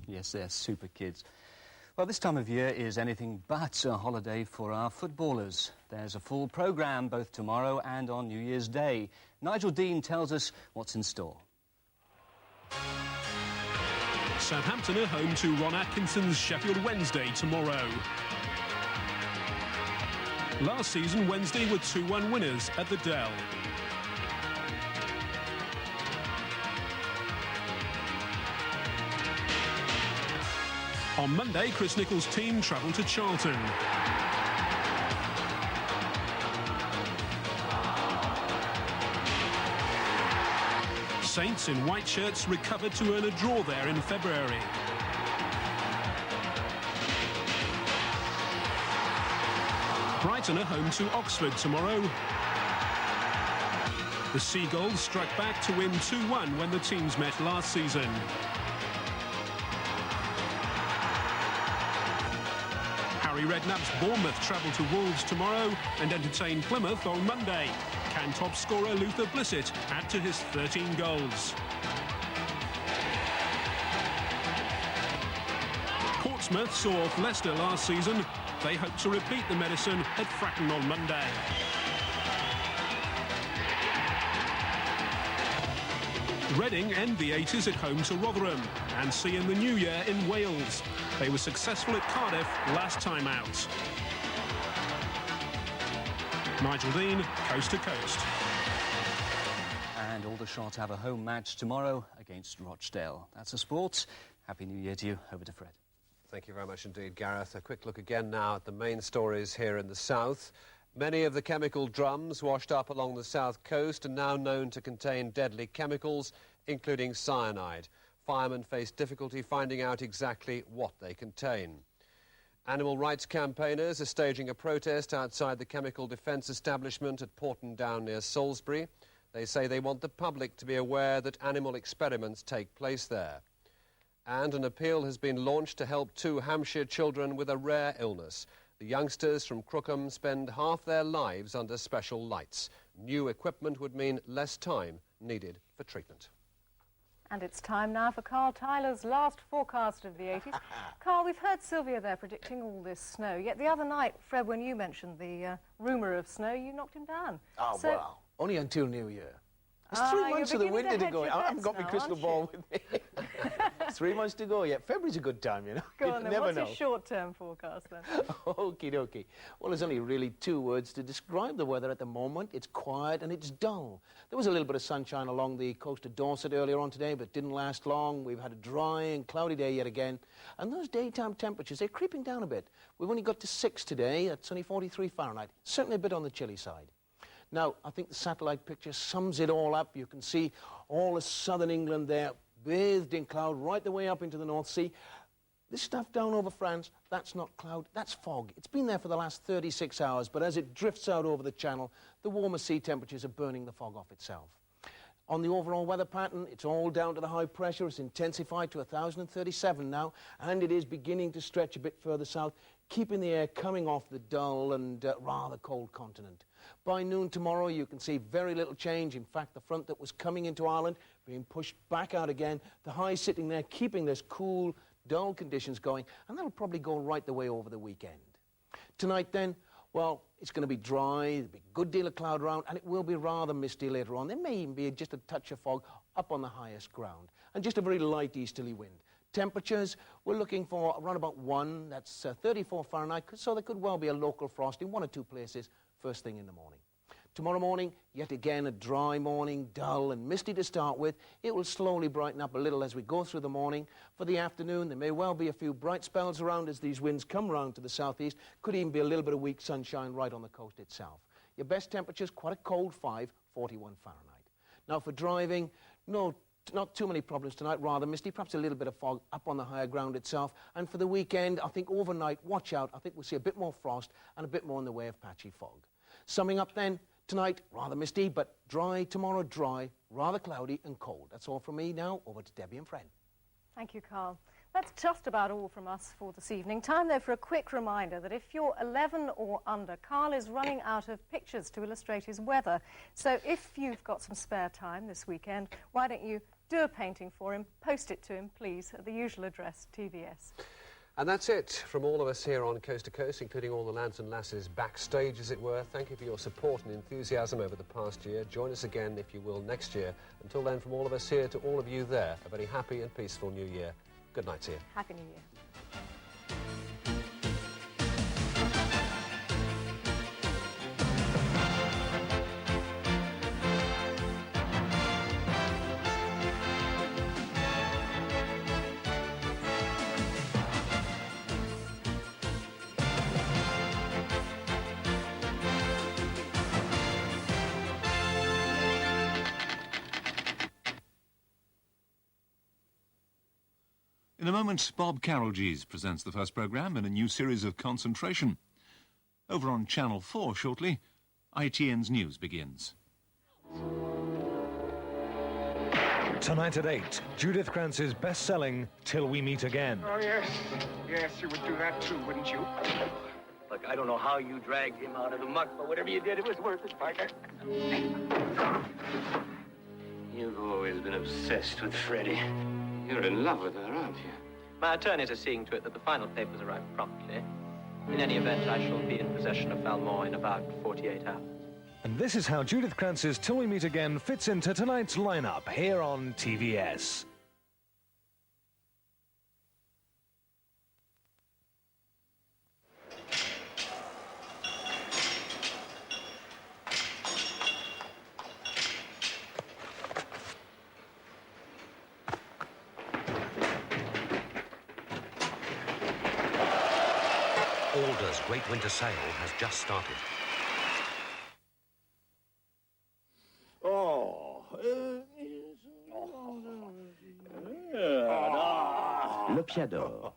Yes, they're super kids. Well, this time of year is anything but a holiday for our footballers. There's a full programme both tomorrow and on New Year's Day. Nigel Dean tells us what's in store. Southampton are home to Ron Atkinson's Sheffield Wednesday tomorrow. Last season, Wednesday were 2-1 winners at the Dell. On Monday, Chris Nicholls' team travelled to Charlton. Saints in white shirts recovered to earn a draw there in February. Brighton are home to Oxford tomorrow. The Seagulls struck back to win 2-1 when the teams met last season. Harry Redknapp's Bournemouth travel to Wolves tomorrow and entertain Plymouth on Monday. Can top scorer Luther Blissett add to his 13 goals? Portsmouth saw off Leicester last season. They hope to repeat the medicine at Fratton on Monday. Reading end the 80s at home to Rotherham and see in the new year in Wales. They were successful at Cardiff last time out. Nigel Dean, Coast to Coast. And Aldershot have a home match tomorrow against Rochdale. That's a sport. Happy New Year to you. Over to Fred. Thank you very much indeed, Gareth. A quick look again now at the main stories here in the south. Many of the chemical drums washed up along the south coast are now known to contain deadly chemicals, including cyanide. Firemen face difficulty finding out exactly what they contain. Animal rights campaigners are staging a protest outside the chemical defence establishment at Porton Down near Salisbury. They say they want the public to be aware that animal experiments take place there. And an appeal has been launched to help 2 Hampshire children with a rare illness. The youngsters from Crookham spend half their lives under special lights. New equipment would mean less time needed for treatment. And it's time now for Carl Tyler's last forecast of the 80s. Carl, we've heard Sylvia there predicting all this snow, yet the other night, Fred, when you mentioned the rumour of snow, you knocked him down. Oh, so, well, only until New Year. It's 3 months of the winter to go. I haven't got my crystal ball with me. 3 months to go yet. February's a good time, you know. Go on then, never what's know. your short-term forecast then? Okie dokie. Well, there's only really 2 words to describe the weather at the moment. It's quiet and it's dull. There was a little bit of sunshine along the coast of Dorset earlier on today, but it didn't last long. We've had a dry and cloudy day yet again. And those daytime temperatures, they're creeping down a bit. We've only got to 6 today. That's only 43 Fahrenheit. Certainly a bit on the chilly side. Now, I think the satellite picture sums it all up. You can see all of southern England there, bathed in cloud, right the way up into the North Sea. This stuff down over France, that's not cloud, that's fog. It's been there for the last 36 hours, but as it drifts out over the channel, the warmer sea temperatures are burning the fog off itself. On the overall weather pattern, it's all down to the high pressure. It's intensified to 1,037 now, and it is beginning to stretch a bit further south, keeping the air coming off the dull and rather cold continent. By noon tomorrow, you can see very little change. In fact, the front that was coming into Ireland being pushed back out again. The high sitting there, keeping this cool, dull conditions going, and that'll probably go right the way over the weekend. Tonight, then, well, it's going to be dry, there'll be a good deal of cloud around, and it will be rather misty later on. There may even be just a touch of fog up on the highest ground, and just a very light easterly wind. Temperatures, we're looking for around about 1, that's 34 Fahrenheit, so there could well be a local frost in 1 or 2 places first thing in the morning. Tomorrow morning, yet again a dry morning, dull and misty to start with. It will slowly brighten up a little as we go through the morning. For the afternoon, there may well be a few bright spells around as these winds come round to the southeast. Could even be a little bit of weak sunshine right on the coast itself. Your best temperatures, quite a cold 5, 41 Fahrenheit. Now for driving, not too many problems tonight, rather misty, perhaps a little bit of fog up on the higher ground itself. And for the weekend, I think overnight, watch out. I think we'll see a bit more frost and a bit more in the way of patchy fog. Summing up then, tonight, rather misty, but dry. Tomorrow, dry, rather cloudy and cold. That's all from me now. Over to Debbie and Fred. Thank you, Carl. That's just about all from us for this evening. Time, though, for a quick reminder that if you're 11 or under, Carl is running out of pictures to illustrate his weather. So if you've got some spare time this weekend, why don't you do a painting for him, post it to him, please, at the usual address, TVS. And that's it from all of us here on Coast to Coast, including all the lads and lasses backstage, as it were. Thank you for your support and enthusiasm over the past year. Join us again, if you will, next year. Until then, from all of us here to all of you there, a very happy and peaceful new year. Good night to you. Happy New Year. In a moment, Bob Carroll-Gees presents the first programme in a new series of Concentration. Over on Channel 4 shortly, ITN's news begins. Tonight at 8, Judith Krantz's best-selling Till We Meet Again. Oh, yes. Yes, you would do that too, wouldn't you? Look, I don't know how you dragged him out of the muck, but whatever you did, it was worth it, partner. You've always been obsessed with Freddie. You're in love with her, aren't you? My attorneys are seeing to it that the final papers arrive promptly. In any event, I shall be in possession of Falmore in about 48 hours. And this is how Judith Krantz's Till We Meet Again fits into tonight's lineup here on TVS. Allders' Great Winter Sale has just started. Le Piat d'Or.